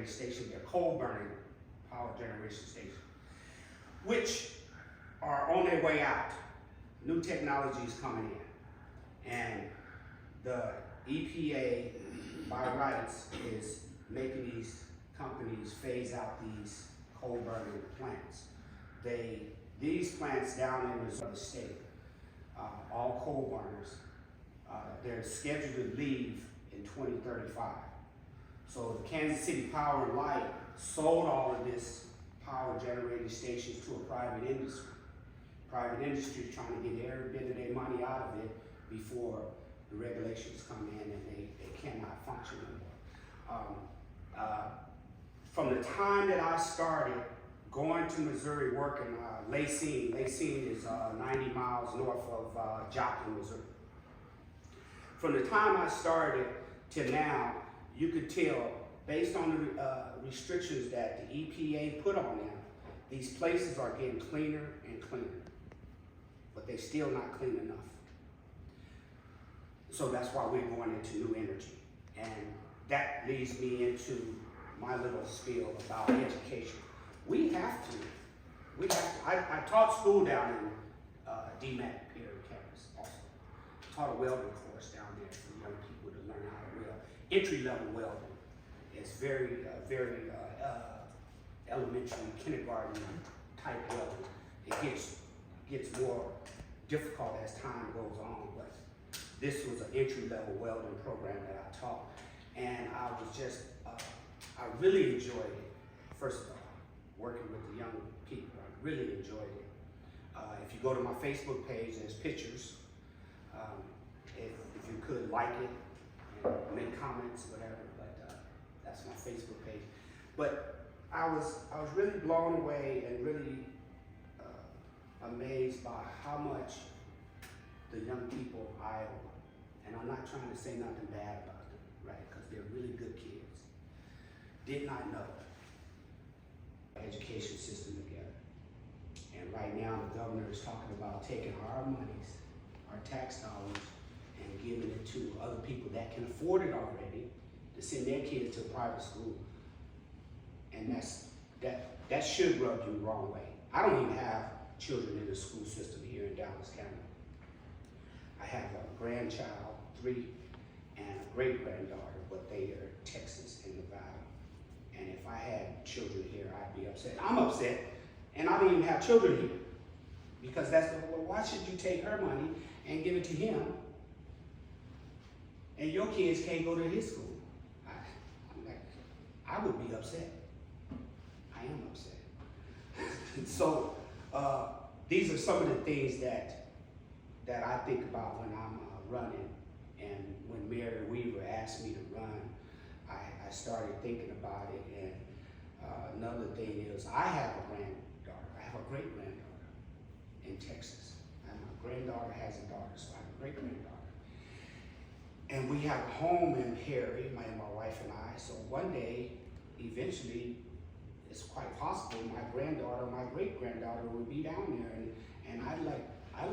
generating stations. They're coal burning power generation stations, which are on their way out. New technology is coming in. And the EPA, by rights, is making these companies phase out these coal burning plants. These plants down in Missouri State, all coal burners, they're scheduled to leave in 2035. So the Kansas City Power and Light sold all of this power generating stations to a private industry. Private industry is trying to get every bit of their money out of it before the regulations come in and they cannot function anymore. From the time that I started going to Missouri working, Lacine is 90 miles north of Joplin, Missouri. From the time I started to now, you could tell, based on the restrictions that the EPA put on them, these places are getting cleaner and cleaner, but they're still not clean enough. So that's why we're going into new energy. And that leads me into my little spiel about education. We have to. I taught school down in DMAC, Perry campus also. Taught a welding course down there for young people to learn how to weld. Entry-level welding is very elementary, kindergarten type welding. It gets more difficult as time goes on, but this was an entry-level welding program that I taught. And I was just, I really enjoyed it, first of all, working with the young people. I really enjoyed it. If you go to my Facebook page, there's pictures. If you could like it and make comments, whatever, but that's my Facebook page. But I was really blown away and really amazed by how much the young people of Iowa, and I'm not trying to say nothing bad about them, right? Because they're really good kids. Did not know the education system together. And right now the governor is talking about taking our monies, our tax dollars, and giving it to other people that can afford it already to send their kids to private school. And that should rub you the wrong way. I don't even have children in the school system here in Dallas County. I have a grandchild, 3, and a great-granddaughter, but they are Texas and Nevada. And if I had children here, I'd be upset. I'm upset, and I don't even have children here. Because well, why should you take her money and give it to him, and your kids can't go to his school? I would be upset. I am upset. So these are some of the things that I think about when I'm running. And when Mary Weaver asked me to run, I started thinking about it. And another thing is, I have a granddaughter. I have a great-granddaughter in Texas. And my granddaughter has a daughter, so I have a great-granddaughter. And we have a home in Perry, my wife and I. So one day, eventually, it's quite possible my granddaughter, my great-granddaughter will be down there. And I'd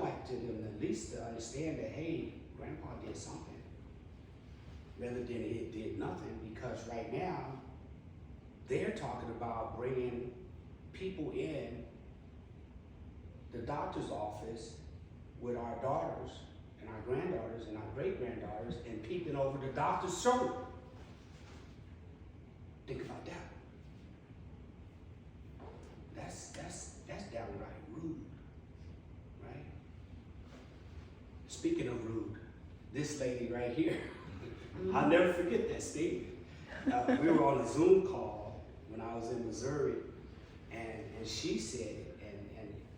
like to them at least to understand that, hey, Grandpa did something, rather than it did nothing, because right now, they're talking about bringing people in the doctor's office with our daughters and our granddaughters and our great-granddaughters and peeking over the doctor's shoulder. Think about that. That's downright rude, right? Speaking of rude, this lady right here, I'll never forget that statement. We were on a Zoom call when I was in Missouri, and she said it,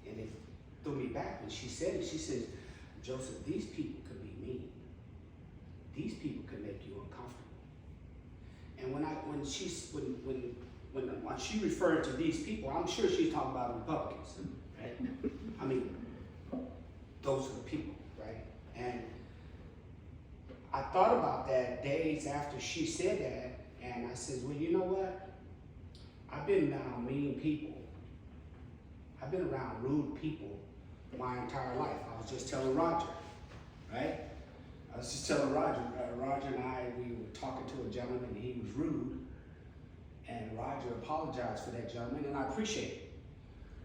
and it threw me back when she said it. She says, Joseph, these people could be mean. These people could make you uncomfortable. And when she referred to these people, I'm sure she's talking about Republicans, right? I mean, those are the people, right? And I thought about that days after she said that, and I said, well, you know what? I've been around mean people. I've been around rude people my entire life. I was just telling Roger, right? I was just telling Roger, Roger and I, we were talking to a gentleman and he was rude. And And Roger apologized for that, gentleman, and I appreciate it.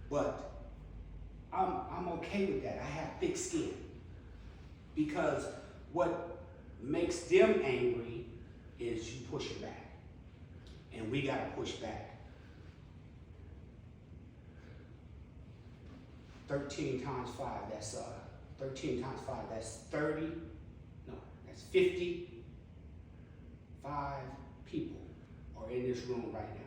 But I'm okay with that. I have thick skin. Because what makes them angry is you pushing back. And we gotta push back. 13 times 5, that's 13 times 5, that's 30, no, that's 55 people are in this room right now.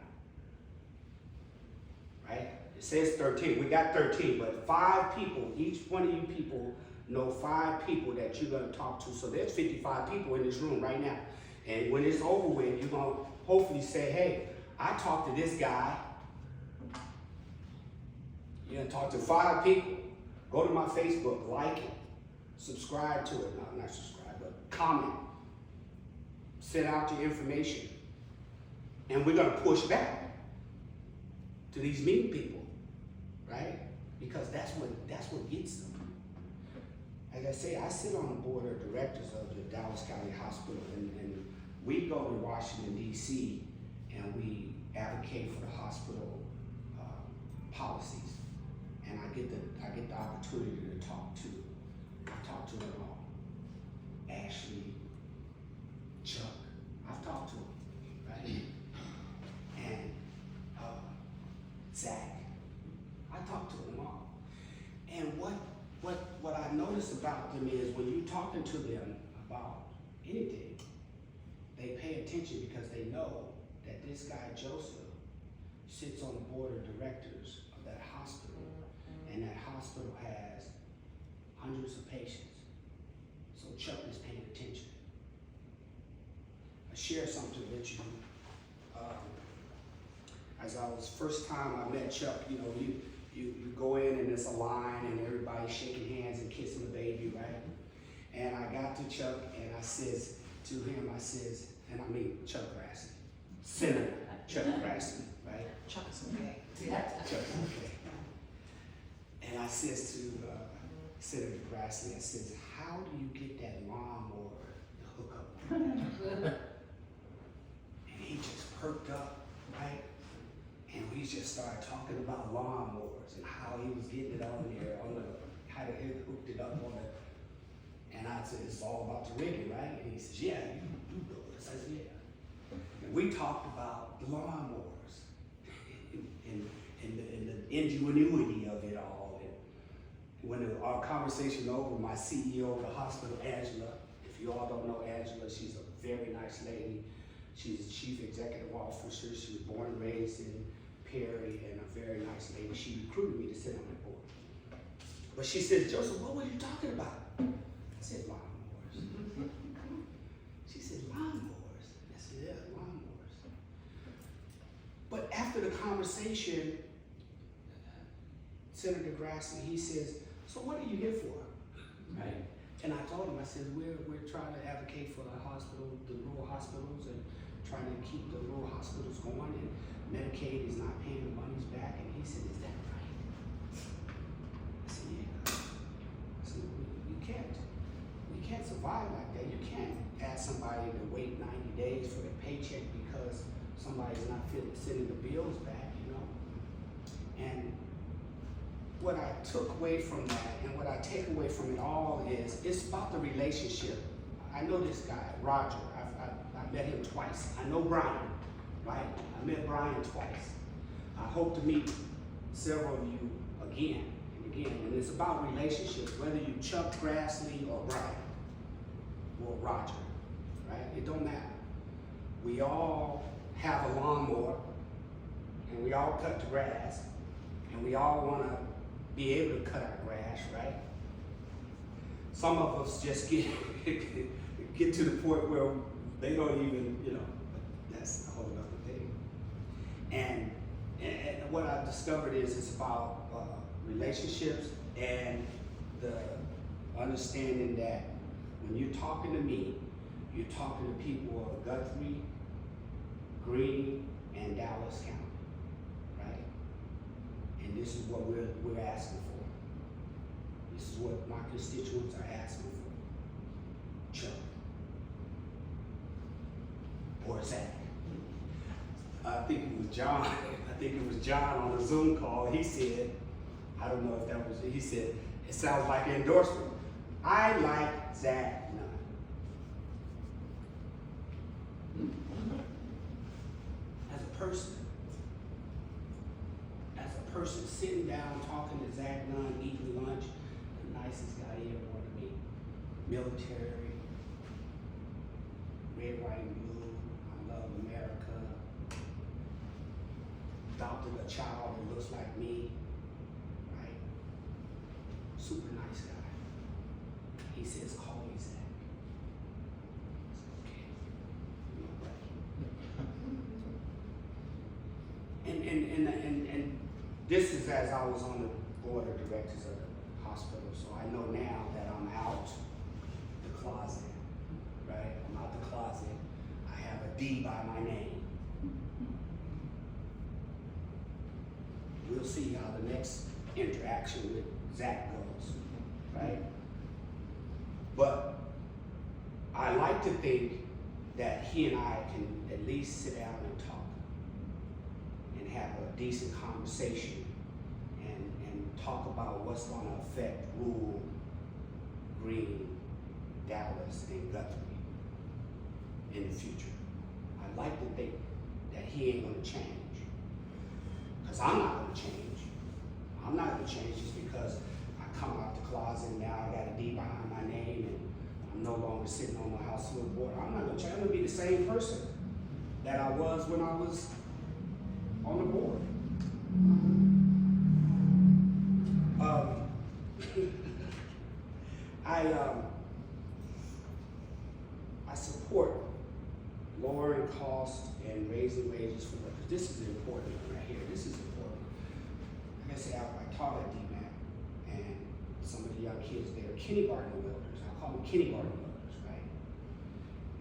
Right? It says 13, we got 13, but 5 people, each one of you people know 5 people that you're gonna talk to. So there's 55 people in this room right now. And when it's over with, you're gonna hopefully say, hey, I talked to this guy. You're gonna talk to 5 people. Go to my Facebook, like it, subscribe to it. No, not subscribe, but comment. Send out your information. And we're gonna push back to these mean people, right? Because that's what gets them. As I say, I sit on the board of directors of the Dallas County Hospital, and we go to Washington, D.C., and we advocate for the hospital policies. And I get the opportunity to talk to them all. Ashley, Chuck, I've talked to them, right? And Zach, I talked to them all. And what I notice about them is when you're talking to them about anything, they pay attention because they know that this guy Joseph sits on the board of directors of that hospital, and that hospital has hundreds of patients. So Chuck is paying attention. I share something with you. As I was first time I met Chuck, you know, you go in and it's a line and everybody's shaking hands and kissing the baby, right? And I got to Chuck and I says to him, I says, and I mean Chuck Grassley, Senator Chuck Grassley, right? Chuck is okay. Yeah, Chuck is okay. And I says to Senator Grassley, I says, how do you get that lawnmower to hook up? And he just perked up, right? And we just started talking about lawnmowers and how he was getting it on there, how he hooked it up on it. And I said, it's all about the rigging, right? And he says, yeah, you do it. I says, yeah. And we talked about the lawnmowers and the ingenuity of it all. And when our conversation over, my CEO of the hospital, Angela, if you all don't know Angela, she's a very nice lady. She's the chief executive officer. She was born and raised in Perry, and a very nice lady. She recruited me to sit on that board. But she said, Joseph, what were you talking about? I said, lawnmowers. She said, lawnmowers? I said, yeah, lawnmowers. But after the conversation, Senator Grassley, he says, so what are you here for? Right? And I told him, I said, we're trying to advocate for the hospital, the rural hospitals, and trying to keep the rural hospitals going, and Medicaid is not paying the monies back. And he said, is that right? I said, yeah. I said, we can't survive like that. You can't ask somebody to wait 90 days for their paycheck because somebody's not sending the bills back, you know? And what I took away from that, and what I take away from it all is, it's about the relationship. I know this guy, Roger. I met him twice. I know Brian, right? I met Brian twice. I hope to meet several of you again and again. And it's about relationships, whether you Chuck Grassley or Brian or Roger, right? It don't matter. We all have a lawnmower, and we all cut the grass, and we all want to be able to cut our grass, right? Some of us just get to the point where they don't even, you know, that's a whole other thing. And what I've discovered is it's about relationships and the understanding that when you're talking to me, you're talking to people of Guthrie, Greene, and Dallas County, right? And this is what we're asking for. This is what my constituents are asking for. Chuck. Or Zach. think it was John. I think it was John on a Zoom call. He said, I don't know if that was, he said, it sounds like an endorsement. I like Zach Nunn. As a person sitting down talking to Zach Nunn, eating lunch, the nicest guy you ever want to meet. Military, red, white, and blue. I love America. Adopted a child that looks like me, right? Super nice guy. He says, call me Zach. I said, okay. And this is as I was on the board of directors of the hospital, so I know now that I'm out the closet, right? I'm out the closet. I have a D by my name. We'll see how the next interaction with Zach goes, right? But I like to think that he and I can at least sit down and talk and have a decent conversation and talk about what's going to affect rural, Greene, Dallas, and Guthrie in the future. I'd like to think that he ain't going to change. Because I'm not going to change. I'm not going to change just because I come out the closet and now I got a D behind my name and I'm no longer sitting on the House School Board. I'm not going to change. I'm going to be the same person that I was when I was on the board. I support lowering costs and raising wages for workers. This is important right here. This is important. Like I said, I taught at DMAC, and some of the young kids there, kindergarten welders. I call them kindergarten welders, right?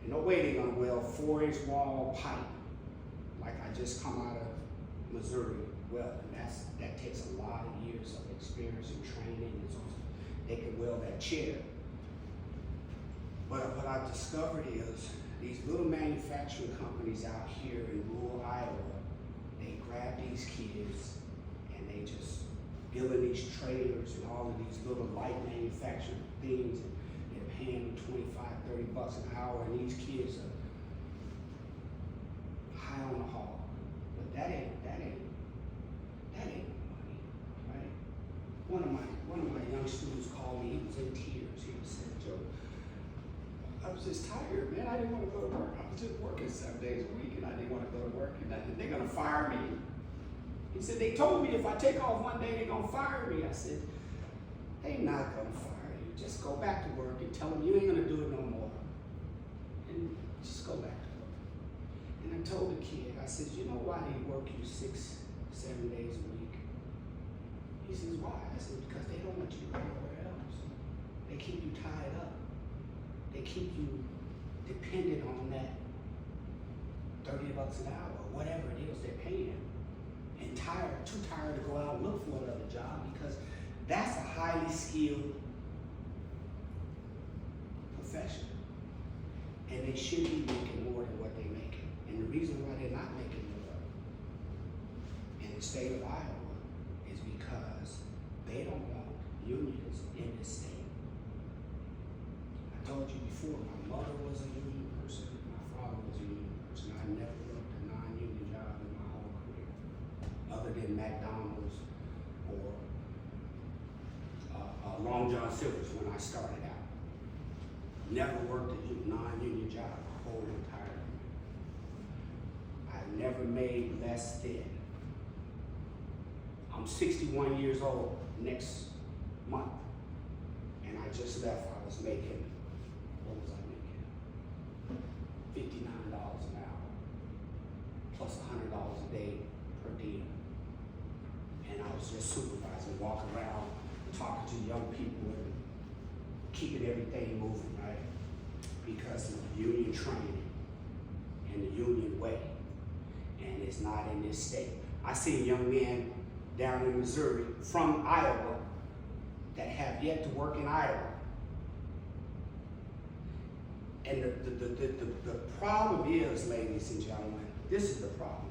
And no way they're gonna weld 4-inch wall pipe like I just come out of Missouri welding. That takes a lot of years of experience and training, and so they can weld that chair. But what I've discovered is these little manufacturing companies out here in rural Iowa, they grab these kids and they just build in these trailers and all of these little light manufacturing things, and they're paying them $25, $30 an hour, and these kids are high on the hog. But that ain't money, right? One of my young students called me. He was in tears. He said, "Joe, I was just tired, man. I didn't want to go to work. I was just working 7 days a week, and I didn't want to go to work, and they're gonna fire me." He said, "They told me if I take off one day, they're gonna fire me." I said, "They're not gonna fire you. Just go back to work and tell them you ain't gonna do it no more, and just go back to work." And I told the kid, I said, "You know why they work you 6, 7 days a week?" He says, "Why?" I said, "Because they don't want you to go nowhere else. They keep you tied up. They keep you dependent on that $30 an hour, or whatever it is they're paying, and too tired to go out and look for another job, because that's a highly skilled profession. And they should be making more than what they're making. And the reason why they're not making more in the state of Iowa is because they don't want unions in this state. I told you before, my mother was a union person, my father was a union person. I never worked a non-union job in my whole career, other than McDonald's or Long John Silver's when I started out. Never worked a non-union job my whole entire career. I never made less than. I'm 61 years old next month, and I just left. I was making, what was I making? $59 an hour, plus $100 a day per diem. And I was just supervising, walking around, talking to young people and keeping everything moving, right? Because of the union training and the union way. And it's not in this state. I see young men down in Missouri from Iowa that have yet to work in Iowa. And the problem is, ladies and gentlemen, this is the problem.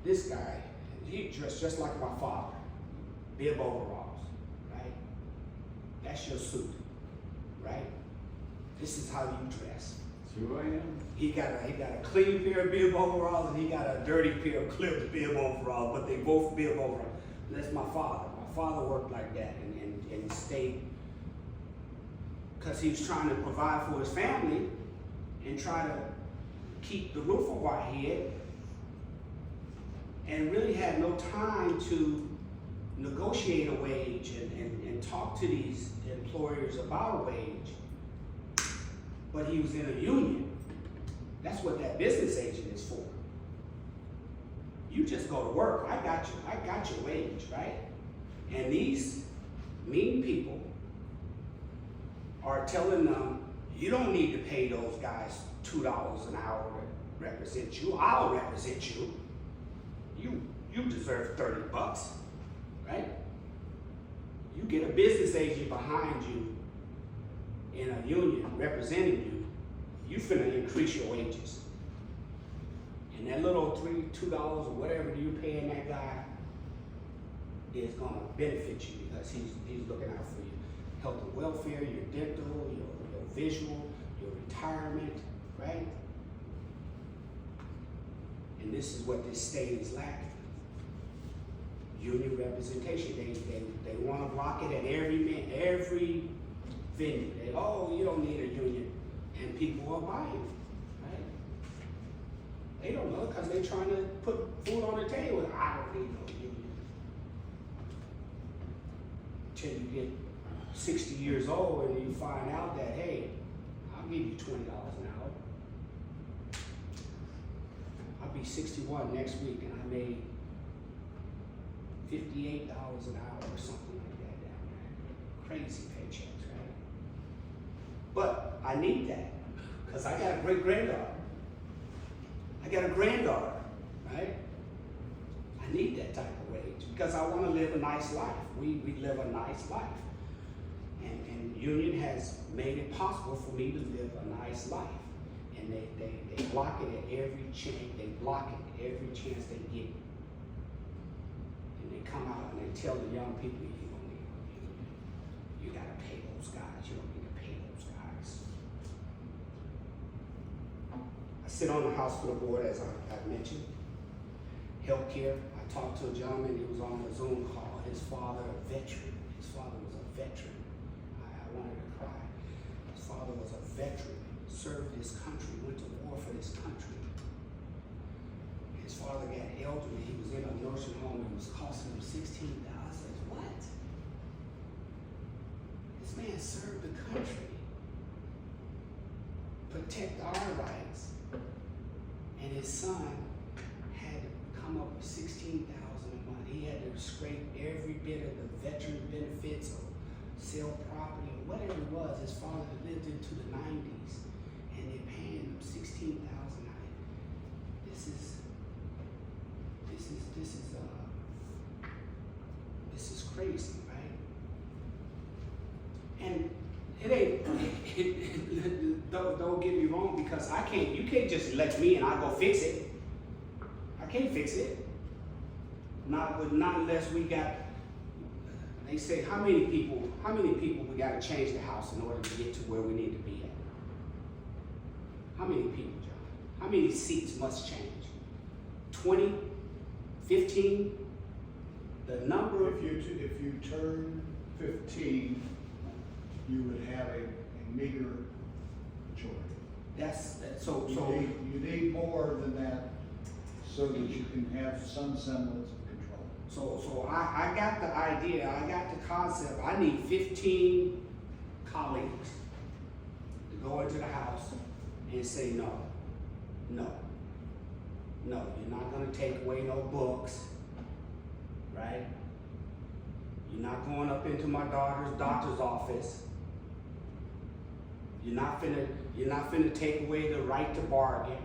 this guy, he dressed just like my father. Bib overalls, right? That's your suit, right? This is how you dress. That's who I am. He got a clean pair of bib overalls and he got a dirty pair of clipped bib overalls, but they both bib overalls. That's my father. My father worked like that and stayed, because he was trying to provide for his family and try to keep the roof over our head, and really had no time to negotiate a wage and talk to these employers about a wage. But he was in a union. That's what that business agent is for. You just go to work. I got your wage, right? And these mean people are telling them, you don't need to pay those guys $2 an hour to represent you. I'll represent you. You deserve 30 bucks, right? You get a business agent behind you in a union representing you, you finna increase your wages. And that little $2 or whatever you're paying that guy is gonna benefit you, because he's looking out for your health and welfare, your dental, your visual, your retirement, right? And this is what this state is lacking. Union representation. They want to block it at every venue. Oh, you don't need a union, and people are buying, right? They don't know, because they're trying to put food on the table. I don't need no union. Till you get 60 years old and you find out that, hey, I'll give you $20 an hour. I'll be 61 next week and I made $58 an hour or something like that down there. Crazy paychecks, right? But I need that, because I got a great granddaughter. I got a granddaughter, right? I need that type of wage because I want to live a nice life. We live a nice life. And union has made it possible for me to live a nice life. And they block it at every chance. They block it every chance they get. And they come out and they tell the young people, you don't need a union. You gotta pay those guys. You don't need to pay those guys. I sit on the hospital board, as I mentioned. Healthcare. I talked to a gentleman, he was on a Zoom call. His father, a veteran. His father was a veteran. I wanted to cry. His father was a veteran, served this country, went to war for this country. His father got elderly. He was in a nursing home. It was costing him $16,000. I said, what? This man served the country, protect our rights, and his son had to come up with $16,000 a month. He had to scrape every bit of the veteran benefits or sell property or whatever it was. His father had lived into the 90s, and they're paying him $16,000. This is crazy, right? And it ain't. Don't get me wrong, because you can't just elect me and I go fix it. I can't fix it. Not unless we got. They say how many people we got to change the house in order to get to where we need to be at. How many people, John? How many seats must change? 20, 15. The number. If you turn 15, you would have a meager majority. So you need more than that so that you can have some semblance of control. So I got the idea, I got the concept. I need 15 colleagues to go into the house and say no, you're not gonna take away no books, right? You're not going up into my daughter's doctor's office. You're not finna take away the right to bargain,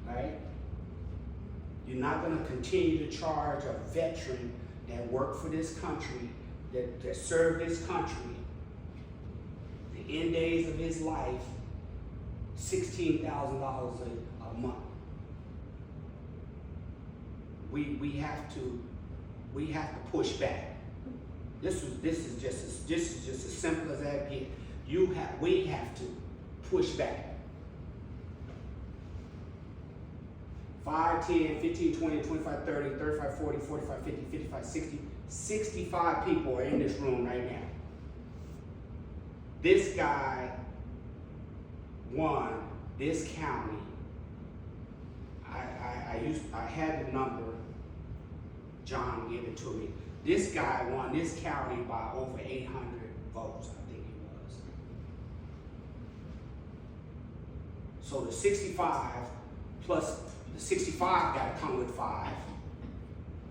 right? You're not gonna continue to charge a veteran that worked for this country, that served this country, the end days of his life, $16,000 a month. we have to push back. This is just as simple as that get. We have to push back. 5, 10, 15, 20, 25, 30, 35, 40, 45, 50, 55, 60, 65 people are in this room right now. This guy won this county. I had the number. John gave it to me. This guy won this county by over 800 votes, I think it was. So the 65 plus the 65 got to come with 5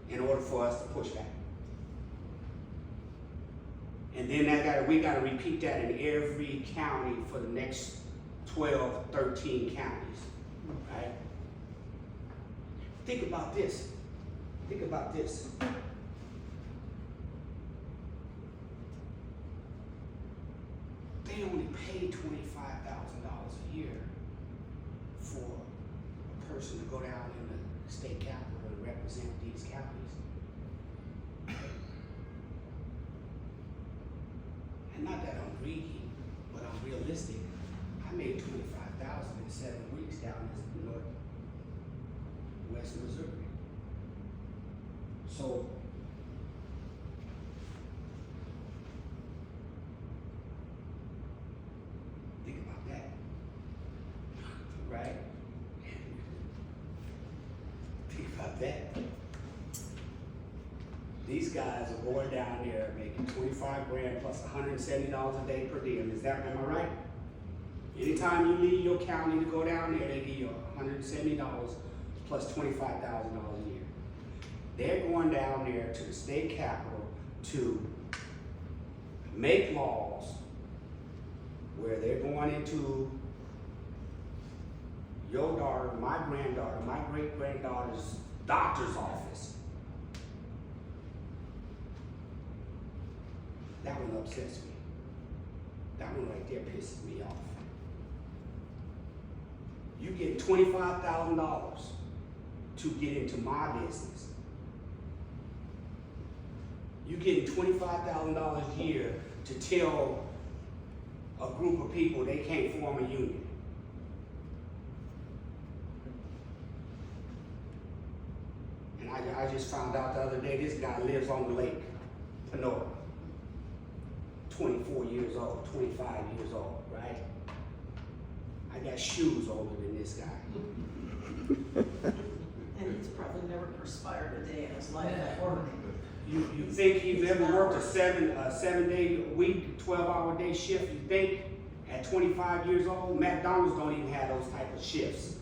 in order for us to push back. And then we got to repeat that in every county for the next 12, 13 counties, right? Think about this. Think about this. They only pay $25,000 a year for a person to go down in the state capitol and represent these counties. And not that I'm greedy, but I'm realistic. I made $25,000 in 7 weeks down in Northwest Missouri. So think about that, right? Think about that. These guys are going down there making 25 grand plus $170 a day per diem. Am I right? Anytime you leave your county to go down there, they give you $170 plus $25,000 a year. They're going down there to the state capitol to make laws where they're going into your daughter, my granddaughter, my great-granddaughter's doctor's office. That one upsets me. That one right there pisses me off. You get $25,000 to get into my business. You getting $25,000 a year to tell a group of people they can't form a union. And I just found out the other day this guy lives on the lake, Panora. 24 years old, 25 years old, right? I got shoes older than this guy. And he's probably never perspired a day in his life at work. You think he's ever worked a 7-day a week, 12-hour day shift? You think at 25 years old, McDonald's don't even have those type of shifts.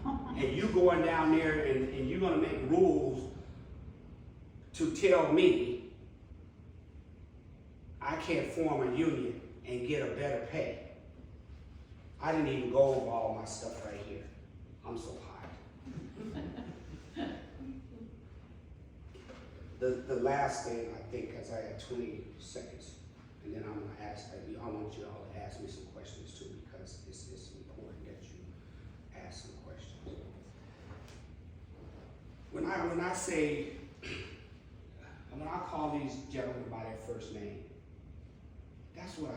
And you going down there and you're gonna make rules to tell me I can't form a union and get a better pay. I didn't even go over all my stuff right here. I'm so hot. The last thing I think, because I had 20 seconds, and then I'm gonna ask, I want you all to ask me some questions too, because it's important that you ask some questions. When I say, when I call these gentlemen by their first name, that's what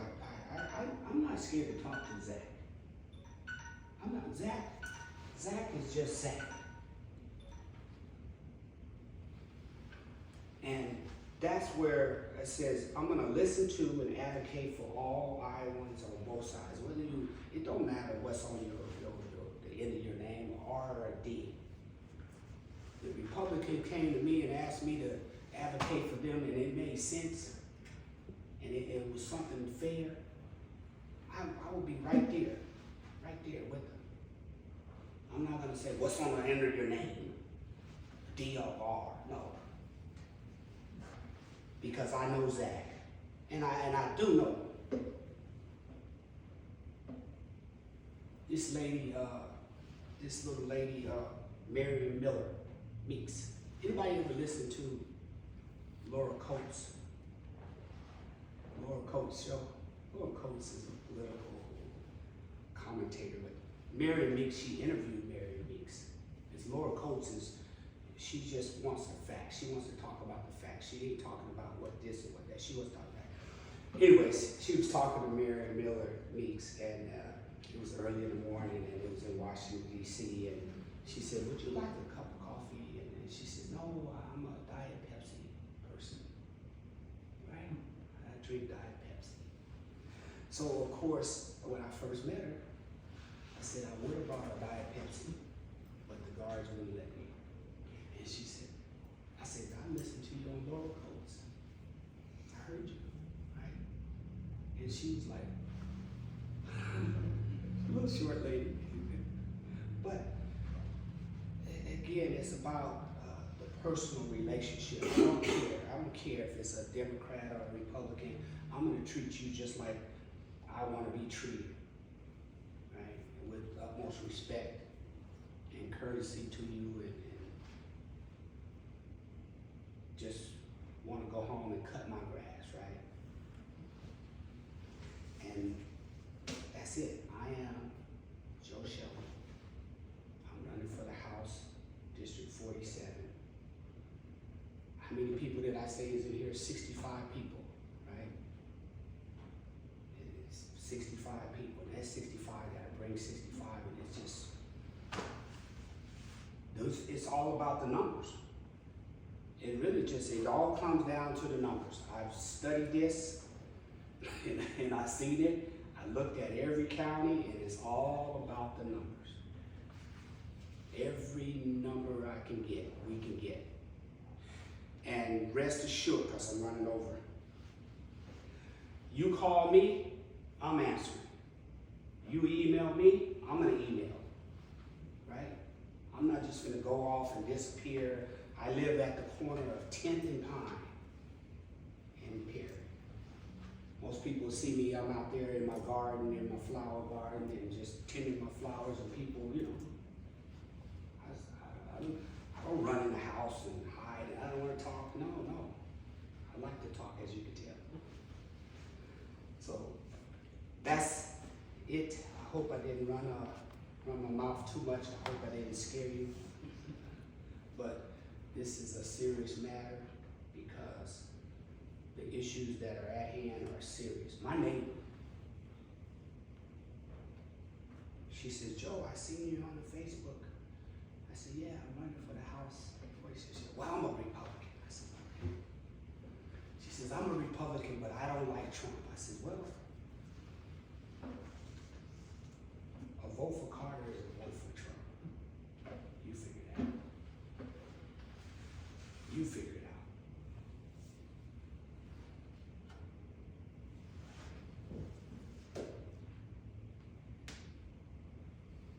I'm not scared to talk to Zach. I'm not, Zach is just Zach. And that's where it says, I'm gonna listen to and advocate for all Iowans on both sides. It don't matter what's on the end of your name, R or D. The Republican came to me and asked me to advocate for them and it made sense and it was something fair. I will be right there with them. I'm not gonna say what's on the end of your name, D or R, no. Because I know Zach, and I do know this lady, this little lady, Marion Miller Meeks. Anybody ever listen to Laura Coates? Laura Coates show. Laura Coates is a political commentator, but Marion Meeks, she interviewed Marion Meeks. It's Laura Coates she just wants the facts. She wants to talk about the facts. She ain't talking about what this and what that. She was talking about. Anyways, she was talking to Mary Miller Meeks, and it was early in the morning, and it was in Washington D.C. And she said, "Would you like a cup of coffee?" And then she said, "No, I'm a Diet Pepsi person. Right? I drink Diet Pepsi." So of course, when I first met her, I said I would have brought a Diet Pepsi, but the guards wouldn't let me. And she said, I said, "I listened to you on Laurel Coats. I heard you, right?" And she was like, a little short lady. But again, it's about the personal relationship. I don't care. I don't care if it's a Democrat or a Republican. I'm going to treat you just like I want to be treated, right? With utmost respect and courtesy to you, and just want to go home and cut my grass, right? And that's it. I am Joe Shelly. I'm running for the House, District 47. How many people did I say is in here? 65 people, right? It's 65 people. And that's 65 gotta bring 65, and it's just, it's all about the numbers. It really just, it all comes down to the numbers. I've studied this, and I've seen it. I looked at every county, and it's all about the numbers. Every number I can get, we can get. And rest assured, because I'm running over. You call me, I'm answering. You email me, I'm gonna email. Right? I'm not just gonna go off and disappear. I live at the corner of 10th and Pine in Perry. Most people see me, I'm out there in my garden, in my flower garden, and just tending my flowers, and people, you know, I don't run in the house and hide, and I don't want to talk. No. I like to talk, as you can tell. So that's it. I hope I didn't run my mouth too much. I hope I didn't scare you. But this is a serious matter, because the issues that are at hand are serious. My neighbor, she says, "Joe, I seen you on the Facebook." I said, "Yeah, I'm running for the House." She said, "Well, I'm a Republican." I said, "Okay." She says, "I'm a Republican, but I don't like Trump." I said, "Well, a vote for Carter is a vote for Trump. You figure it out. You figure it out."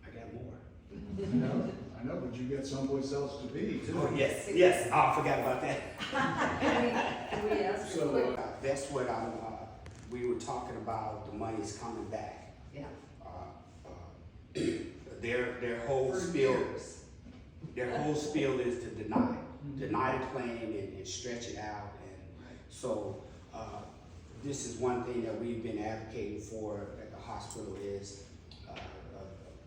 I got more. I know, but you got someplace else to be too. Oh, yes. Oh, I forgot about that. Can we ask So, a quick? That's what we were talking about, the money's coming back. Yeah. Their whole For spiel, years. their whole spiel is to deny the claim and stretch it out. And so, this is one thing that we've been advocating for at the hospital, is a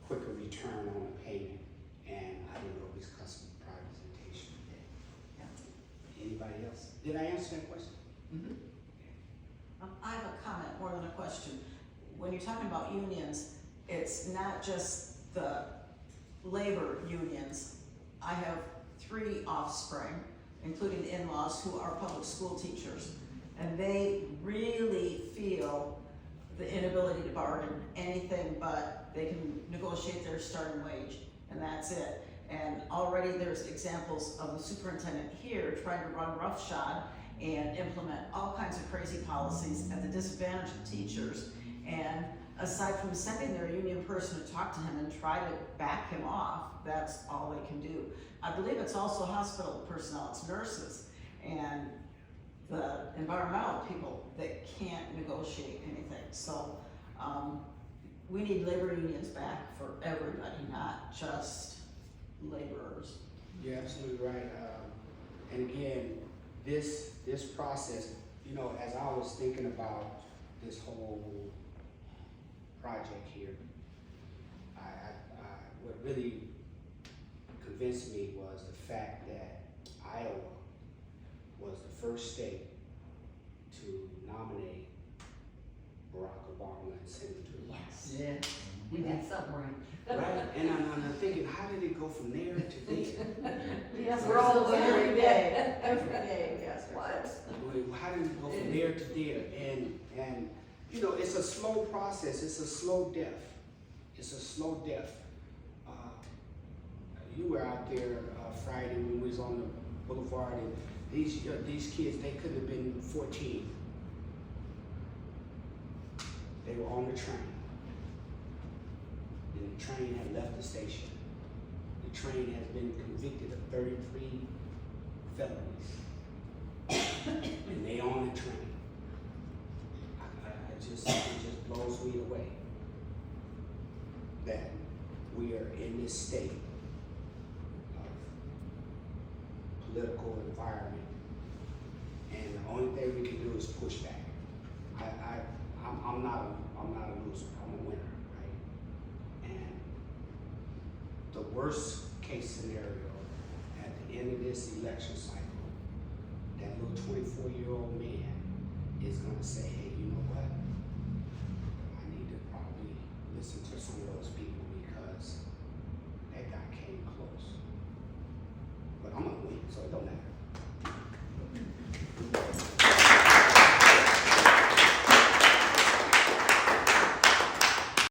quicker return on the payment. And I don't know if it's custom privatization. Yeah. Anybody else? Did I answer that question? Mhm. I have a comment more than a question. When you're talking about unions, it's not just the labor unions. I have 3 offspring, including in-laws, who are public school teachers. And they really feel the inability to bargain anything but they can negotiate their starting wage, and that's it. And already there's examples of the superintendent here trying to run roughshod and implement all kinds of crazy policies at the disadvantage of teachers. And aside from sending their union person to talk to him and try to back him off, that's all they can do. I believe it's also hospital personnel, it's nurses, and the environmental people that can't negotiate anything. So we need labor unions back for everybody, not just laborers. You're absolutely right. And again, this process, you know, as I was thinking about this whole project here, what really convicted convinced me was the fact that Iowa was the first state to nominate Barack Obama and Senator. Yes. Yeah, we did something right. Right, and I'm thinking, how did it go from there to there? Yes, We're all every every day, every day, yes. What? How did it go from there to there? And you know, it's a slow process. It's a slow death. It's a slow death. You were out there Friday when we was on the boulevard, and these kids, they couldn't have been 14. They were on the train, and the train had left the station. The train has been convicted of 33 felonies, and they on the train. It just blows me away that we are in this state of political environment, and the only thing we can do is push back. I'm not a loser. I'm a winner, right? And the worst case scenario at the end of this election cycle, that little 24-year-old man is gonna say, hey, you know what? I need to probably listen to some of those people because that guy came close.